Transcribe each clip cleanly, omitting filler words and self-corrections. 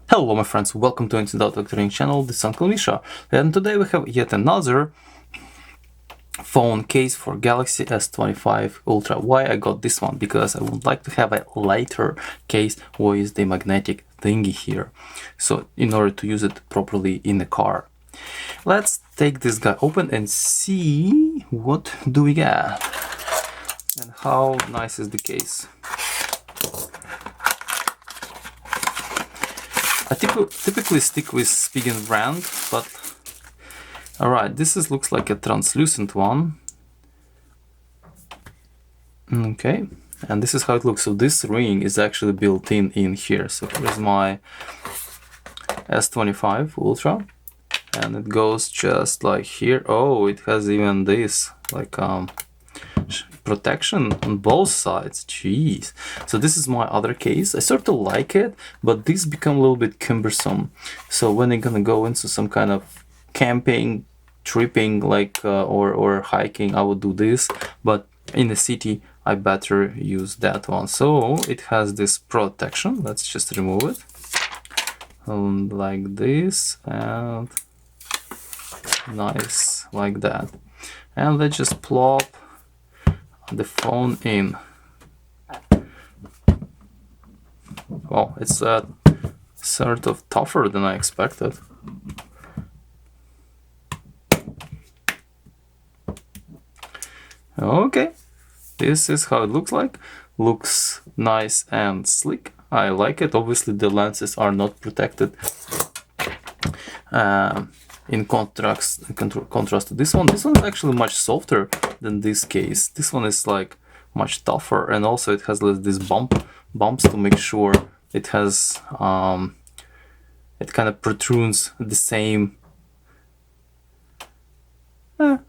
Hello my friends, welcome to Instant Auto Training channel, this is Uncle Misha, and today we have yet another phone case for Galaxy S25 Ultra. Why I got this one? Because I would like to have a lighter case with the magnetic thingy here, so in order to use it properly in the car. Let's take this guy open and see what do we get and how nice is the case. I typically stick with Spigen brand, but alright, this looks like a translucent one. Okay, and this is how it looks. So this ring is actually built in here. So here's my S25 Ultra, and it goes just like here. Oh, it has even this like protection on both sides. Jeez. So this is my other case. I sort of like it, but this become a little bit cumbersome. So when I'm gonna go into some kind of camping, tripping, like or hiking, I would do this. But in the city, I better use that one. So it has this protection. Let's just remove it, like this, and nice like that. And let's just plop the phone in. Well, it's sort of tougher than I expected. Okay, this is how it looks like. Looks nice and sleek. I like it. Obviously the lenses are not protected in contrast to this one. This one is actually much softer than this case. This one is like much tougher, and also it has these bumps to make sure it has it kind of protrudes the same.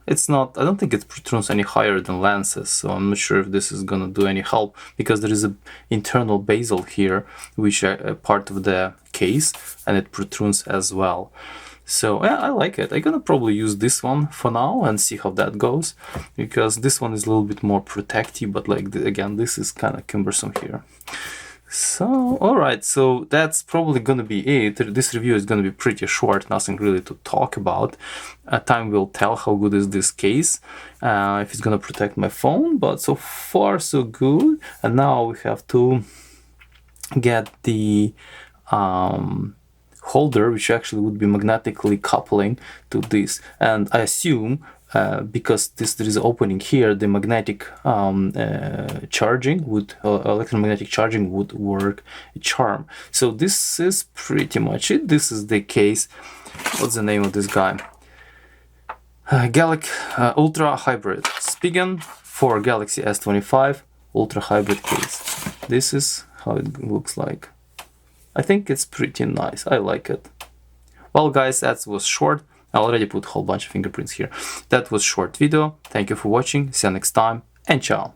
It's not, I don't think it protrudes any higher than lenses, so I'm not sure if this is gonna do any help, because there is an internal bezel here which are part of the case, and it protrudes as well. So yeah, I like it. I'm gonna probably use this one for now and see how that goes, because this one is a little bit more protective, but like again, this is kind of cumbersome here. So alright, so that's probably gonna be it. This review is gonna be pretty short, nothing really to talk about. Time will tell how good is this case, if it's gonna protect my phone, but so far so good. And now we have to get the holder, which actually would be magnetically coupling to this, and I assume because there is an opening here, the magnetic charging would electromagnetic charging would work a charm. So this is pretty much it. This is the case. What's the name of this guy? Galaxy Ultra Hybrid Spigen for Galaxy S25 Ultra Hybrid case. This is how it looks like. I think it's pretty nice. I like it. Well guys, that was short. I already put a whole bunch of fingerprints here. That was short video. Thank you for watching. See you next time, and ciao.